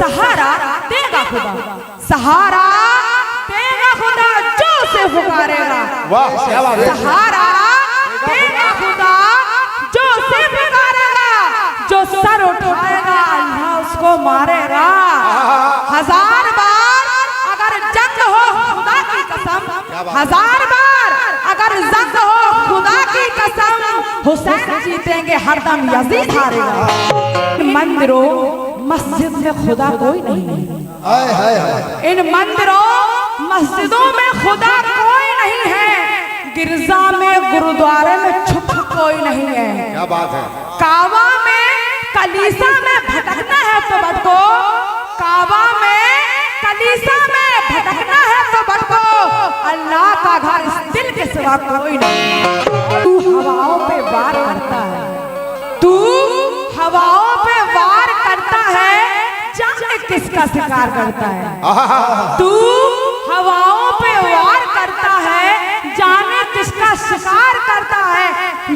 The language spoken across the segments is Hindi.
सहारा देगा खुदा, सहारा देगा खुदा जो उसे पुकारेगा। वाह क्या बात है। सहारा देगा खुदा जो उसे पुकारेगा, जो सर उठाएगा अल्लाह उसको मारेगा। 1000 बार अगर जंग हो खुदा की कसम, 1000 बार अगर जंग हो खुदा की कसम, हुसैन जीतेंगे हरदम यजीद हारेगा। मंदिरों मस्जिद में खुदा कोई नहीं है, इन मंदिरों मस्जिदों में खुदा कोई नहीं है, गिरजा में गुरुद्वारे में छुप कोई नहीं है। क्या बात है। काबा में कलीसा में भटकना है तो भटको, काबा में कलीसा में भटकना है तो भटको, अल्लाह का घर इस दिल के सिवा कोई नहीं। तू हवाओं पे वार करता है, तू हवाओं पे वार करता है, जाने किसका शिकार करता है। तू हवाओं पे वार करता है, जाने किसका शिकार करता है।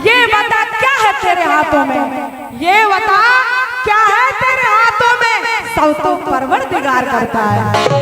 ये बता क्या है तेरे हाथों में, ये बता क्या है तेरे हाथों में, सब तो परवरदिगार करता है।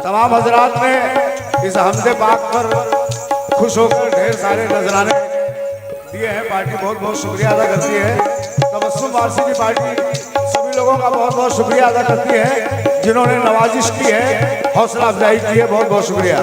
तमाम हजरात ने इस हमदे पाक पर खुश होकर ढेर सारे नजराने दिए हैं। पार्टी बहुत बहुत शुक्रिया अदा करती है। तबस्सुम वारसी की पार्टी सभी लोगों लोगों का बहुत बहुत शुक्रिया अदा करती है जिन्होंने नवाजिश की है, हौसला अफजाई की है। बहुत बहुत शुक्रिया।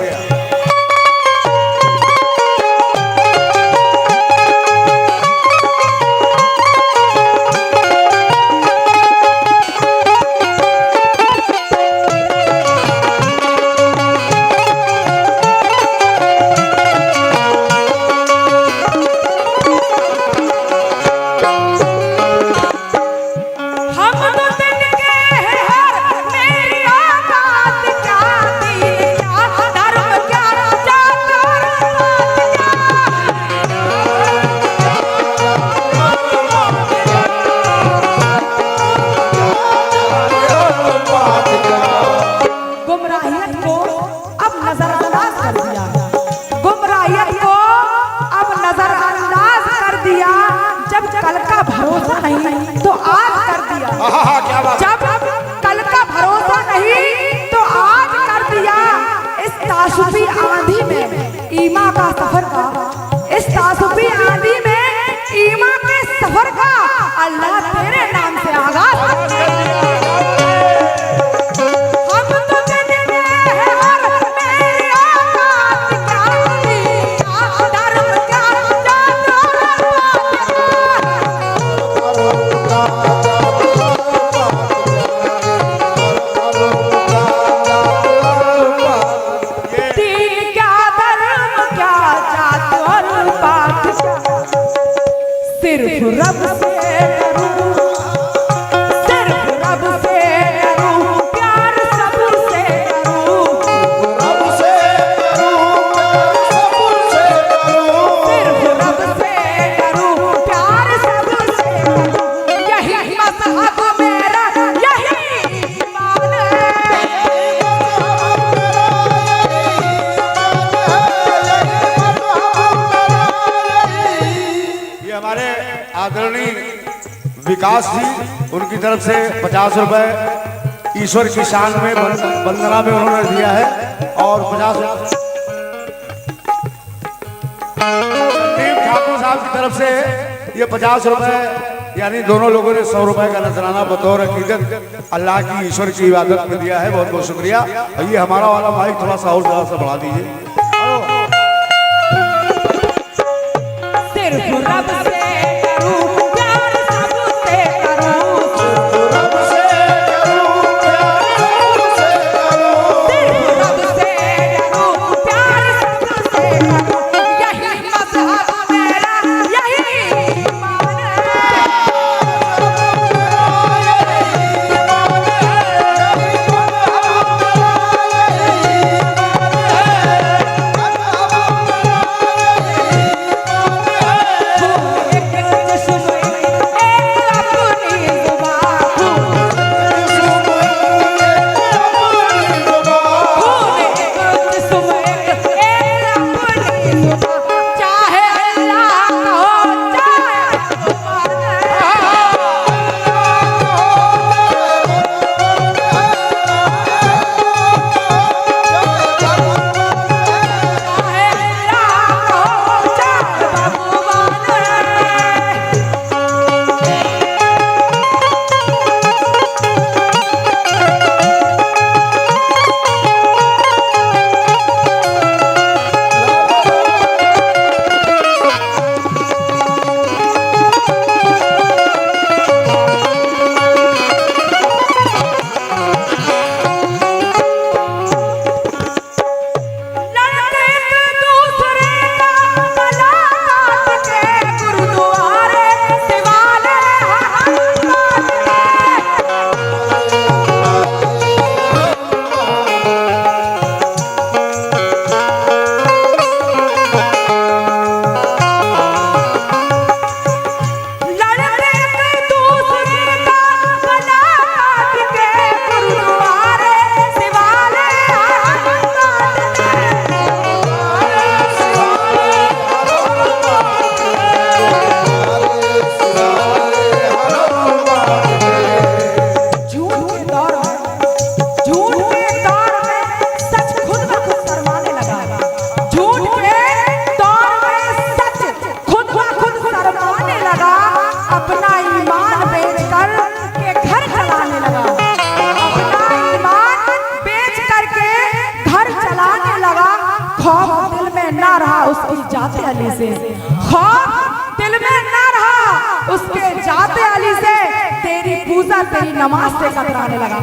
हम तो दिन के हैं हर मेरी औकात क्या दीन क्या धर्म क्या जात और पात क्या। गुमराहियत को अब नजरअंदाज कर दिया, गुमराहियत को अब नजरअंदाज कर दिया। जब कल का भरोसा नहीं तो आज कर दिया, क्या बात। जब कल का भरोसा नहीं तो आज कर दिया। इस तासुफी आंधी में ईमा का सफर का, इस तासुफी आंधी में ईमा के सफर का अल्लाह तेरे नाम से आगाज कर दिया। हम तो दिन में हैं हर मेरी औकात क्या दीन क्या धर्म क्या जात दीन क्या धर्म क्या जात और पात क्या। सिर्फ रब से डरूं, सिर्फ रब से डरूं, प्यार सबसे करूं, सिर्फ रब से डरूं, प्यार सबसे करूं। यही मज़हब मेरा, यही ईमान है। ये हमारे आदरणीय विकास जी, उनकी तरफ से 50 रुपए ईश्वर की शान में वंदना में उन्होंने दिया है। और 50 संदीप ठाकुर साहब की तरफ से ये 50 रुपए, यानी दोनों लोगों ने 100 रुपए का नजराना बतौर अकीदत अल्लाह की ईश्वर की इबादत में दिया है। बहुत बहुत शुक्रिया। ये हमारा वाला माइक थोड़ा सा और थोड़ा सा बढ़ा दीजिए। सिर्फ रब से डरूं, प्यार सबसे करूं, सिर्फ रब से डरूं, प्यार सबसे करूं। यही मज़हब मेरा, यही ईमान है। तेरी नमाज से कतराने लगा।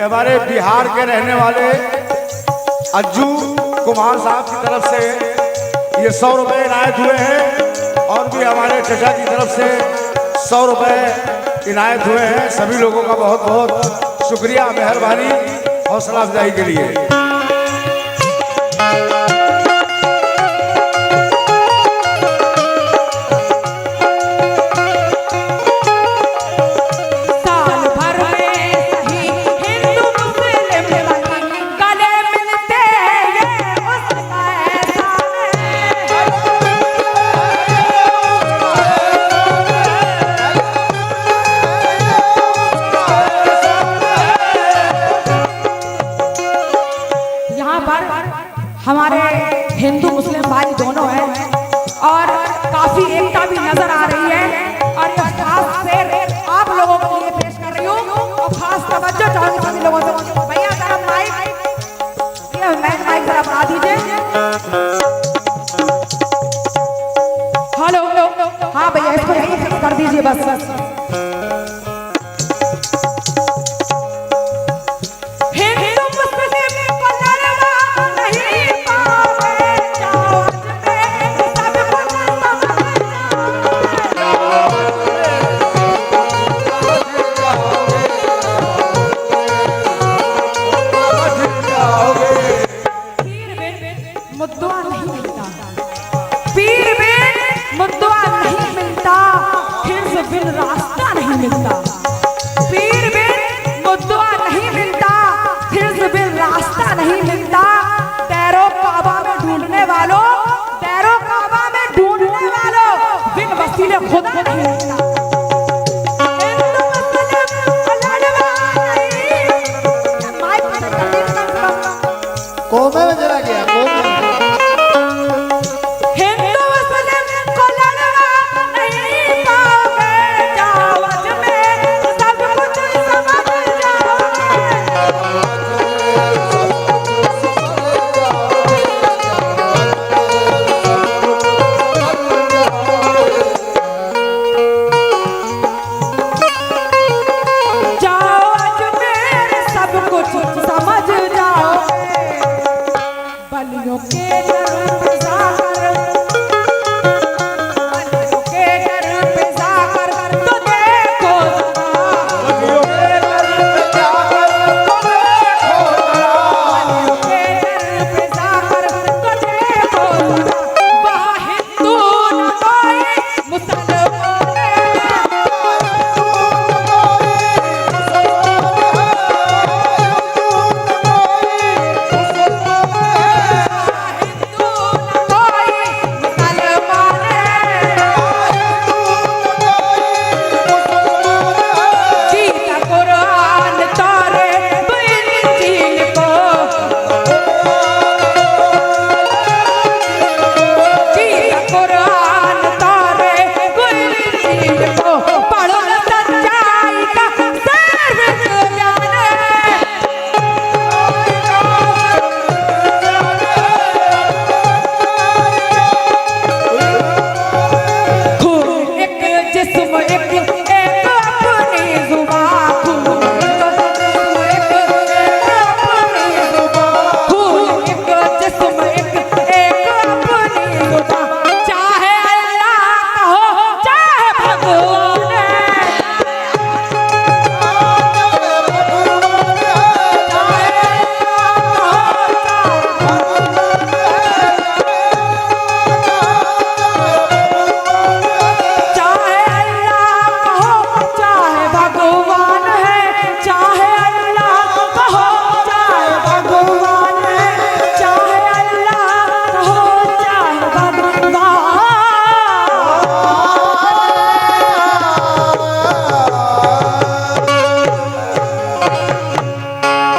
हमारे बिहार के रहने वाले अज्जू कुमार साहब की तरफ से ये 100 रुपए इनायत हुए हैं और भी हमारे चचा की तरफ से 100 रुपए इनायत हुए हैं। सभी लोगों का बहुत बहुत शुक्रिया, मेहरबानी हौसला अफजाई के लिए। हमारे हिंदू मुस्लिम भाई दोनों हैं और काफी एकता भी नजर आ रही है और यह खास शेर आप लोगों के लिए पेश कर रही हूँ और खास तवज्जो चाहूंगी सभी लोगों से। भैया जरा माइक माइक जरा बढ़ा दीजिए। हेलो, हाँ भैया इसको यहीं फिक्स कर दीजिए बस।